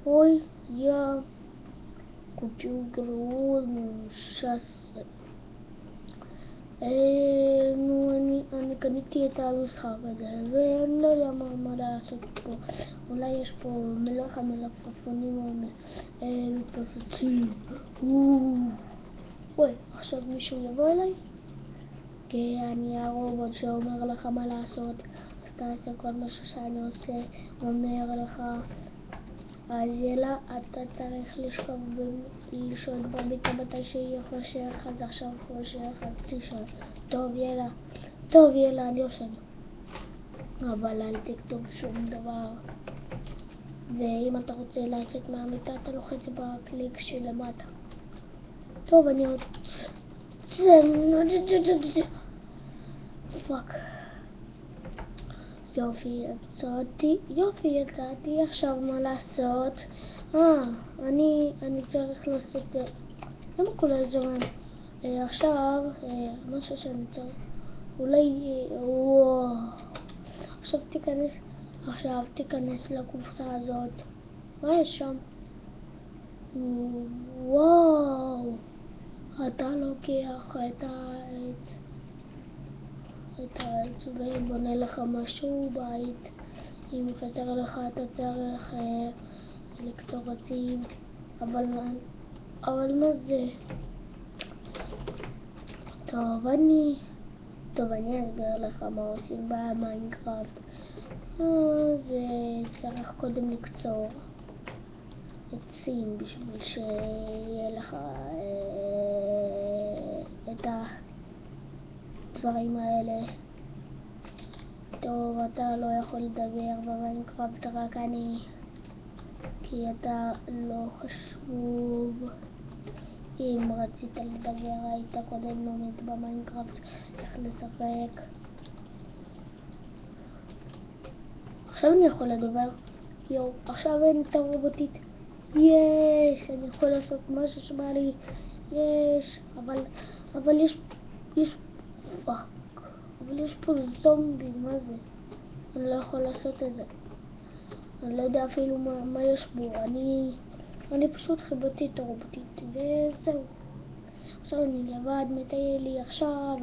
Hoy ya computer ש"ס. נו, אני קניתי את המשחק הזה, ואני לא יודע מה לעשות פה. אולי יש פה מלך המלפפונים או מלפפצים. וואי, עכשיו מישהו יבוא אליי? כי אני הרובוט שאומר לך מה לעשות, אז תעשה כל מה שאני עושה, אומר לך. אז יאללה, אתה צריך לשהות בביתה מתי שיהיה חושך, אז עכשיו חושך, אז תשאר. טוב יאללה, אני יושן. אבל אל תכתוב שום דבר. ואם אתה רוצה לצאת מהמיטה, אתה לוחץ בקליק שלמטה. טוב, אני רוצה... פאק. יופי, יצאתי, עכשיו מה לעשות? אני צריך לעשות... למה כל הזמן? עכשיו, משהו שאני צריך... אולי... וואו. עכשיו תיכנס לקופסה הזאת. מה יש שם? וואו. אתה לוקח את העץ ובונה לך משהו בית. אם חסר לך אתה צריך לקצור עצים. אבל מה זה? טוב, אני אסביר לך מה עושים במיינקראפט. אז צריך קודם לקצור עצים בשביל שיהיה לך את הדברים האלה. טוב, אתה לא יכול לדבר במיינקראפט, רק אני, כי אתה לא חשוב. אם רצית לדבר היית קודם לומד במיינקראפט איך לשחק. עכשיו אני יכול לדבר. עכשיו אין את הרובוטית. יש, אני יכול לעשות משהו שבא לי. יש, אבל יש פאק. אבל יש פה זומבי, מה זה? אני לא יכול לעשות את זה. אני לא יודע אפילו מה יש בו. אני פשוט חיבתי את הרובוטית וזהו. עכשיו אני לבד, מטייל לי עכשיו.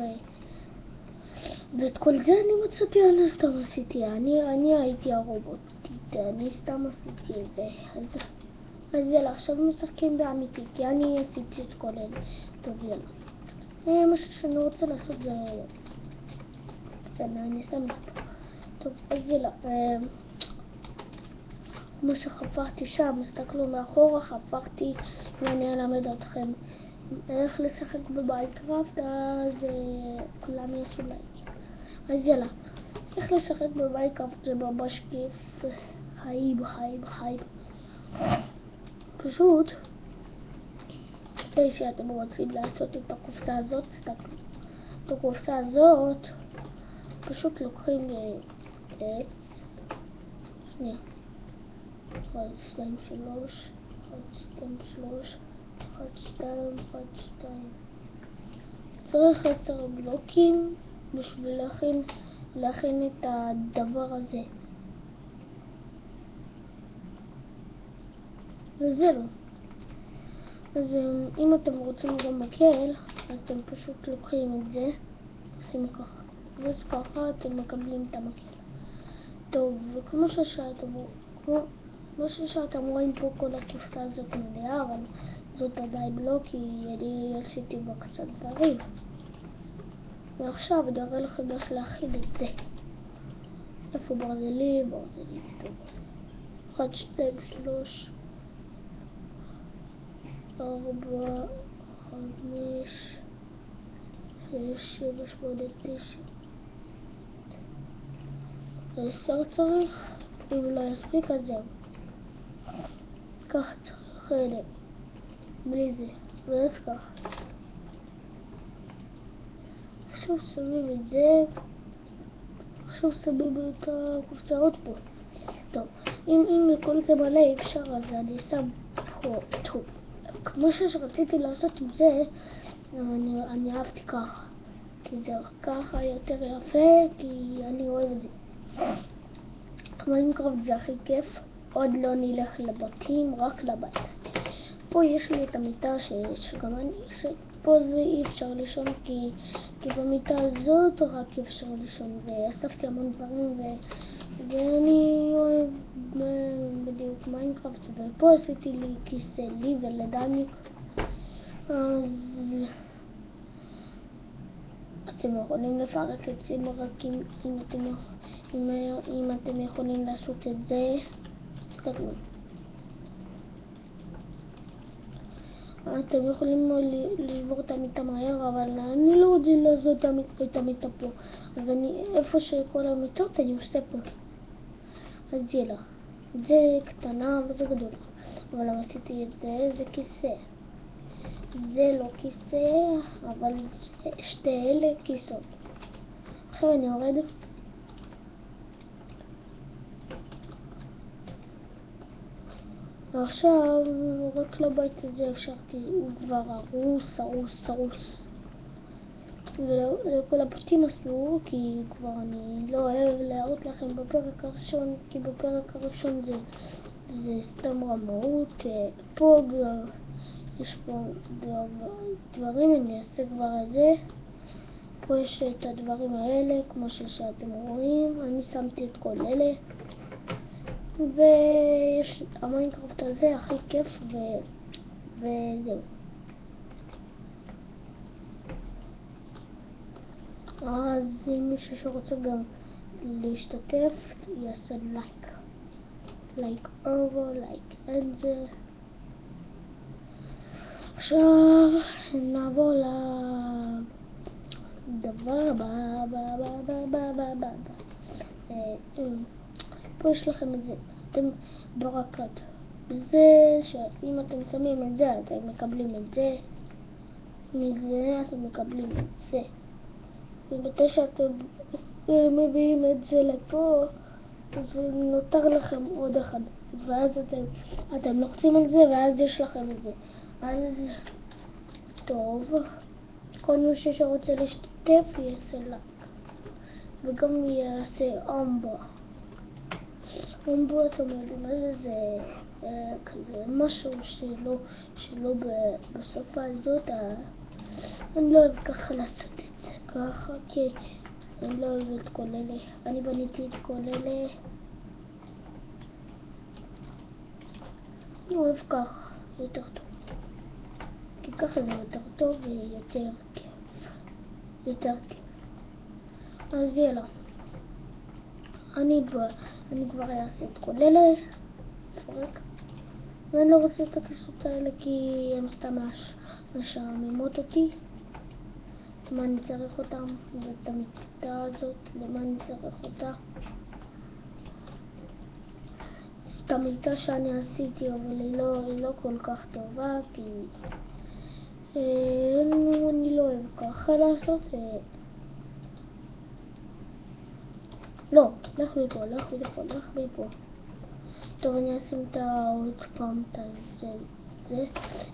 ואת כל זה אני מצאתי, אני סתם עשיתי. אני הייתי הרובוטית, אני סתם עשיתי את זה. אז יאללה, עכשיו משחקים באמיתי, כי אני עשיתי את כל אלה. טוב, יאללה. משהו שאני רוצה לעשות זה... אני שם את זה פה. טוב, אז יאללה. כמו שחפרתי שם, הסתכלו מאחורה, חפרתי, ואני אלמד אתכם איך לשחק במיינקראפט, אז כולם יעשו לייק. אז יאללה, איך לשחק במיינקראפט זה ממש כיף. חיים. פשוט, כדי שאתם רוצים לעשות את הקופסה הזאת, תסתכלו. את הקופסה הזאת, פשוט לוקחים עץ. שנייה. 1, 2, 3, 1, 2. צריך 10 בלוקים בשביל להכין את הדבר הזה. וזהו. אז אם אתם רוצים גם מקל, אתם פשוט לוקחים את זה, עושים ככה. ואז ככה אתם מקבלים את המקל. טוב, וכמו שאתם רואים פה, כל הקופסה הזאת מלאה, אבל זאת עדיין לא, כי אני עשיתי בה קצת דברים. ועכשיו אני אראה לכם איך להכין את זה. איפה ברזלים? טוב. 1, 2, 3, 4, 5, 6, 7, 8, 9. 10 צריך. אם לא יספיק אז זהו. כך צריך בלי זה. ואז כך. עכשיו שמים את זה. עכשיו שמים את הקופסאות פה. טוב, אם לכל זה מלא אפשר, אז אני שם פה. טוב, כמו שרציתי לעשות עם זה, אני אהבתי ככה. כי זה ככה יותר יפה, כי אני אוהב את זה. מיינקראפט זה הכי כיף. עוד לא נלך לבתים, רק לבית הזה. פה יש לי את המיטה שגם אני, פה זה אי אפשר לישון כי במיטה הזאת רק אפשר לישון, ואספתי המון דברים ואני אוהב בדיוק מיינקראפט, ופה עשיתי לי כיסא לי ולדניק. אז אתם יכולים לפרק את זה רק אם אתם יכולים לעשות את זה. תסתכלו, אתם יכולים לשבור את המיטה מהר, אבל אני לא רוצה לעשות את המיטה פה, אז אני איפה שכל המיטות אני עושה פה. אז יאללה, זה קטנה וזה גדולה, אבל עשיתי את זה, זה כיסא, זה לא כיסא, אבל שתי אלה כיסאות. עכשיו אני יורד. ועכשיו רק לבית הזה אפשר, כי הוא כבר הרוס. ולכל הפרטים עשו, כי כבר אני לא אוהב להראות לכם בפרק הראשון, כי בפרק הראשון זה סתם רמאות. פה יש פה דברים, אני אעשה כבר את זה. פה יש את הדברים האלה, כמו שאתם רואים, אני שמתי את כל אלה. ויש המיינקראפט הזה הכי כיף, וזהו. אז מישהו שרוצה גם להשתתף יעשה לייק אובר, לייק אין זה. עכשיו נעבור לדבר הבא. פה יש לכם את זה, אתם ברקת, זה שאם אתם שמים את זה אתם מקבלים את זה, מזה אתם מקבלים את זה, ומתי שאתם מביאים את זה לפה אז נותר לכם עוד אחד, ואז אתם לוחצים על זה ואז יש לכם את זה. אז טוב, כל מי שרוצה להשתתף יעשה לייק וגם יעשה אמבו. אמבו, אתם יודעים מה זה? כזה משהו שלא בשפה הזאת. אני לא אוהב ככה לעשות את זה ככה, כי אני לא אוהב את כל אלה. אני בניתי את כל אלה, אני אוהב ככה, יותר טוב, כי ככה זה יותר טוב ויותר כיף. אז יאללה, אני כבר אעשה את כל אלה, פרק. ואני לא רוצה את הכיסות האלה כי הם סתם משעממות אותי. למה אני צריך אותם? ואת המיטה הזאת, למה אני צריך אותה? זאת המיטה שאני עשיתי, אבל היא לא כל כך טובה, כי אני לא אוהב ככה לעשות. לא, לך מפה. טוב, אני אשים עוד פעם את זה.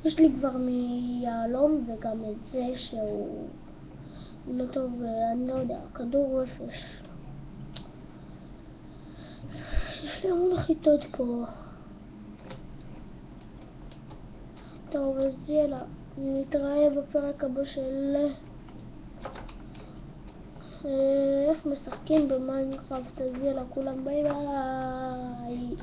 יש לי כבר מיהלום וגם את זה שהוא לא טוב, אני לא יודע, כדור רפש. יש לי המון חיטות פה. טוב, אז יאללה, נתראה בפרק הבא של איך משחקים במיינקראפט. אז יאללה, כולם ביי ביי.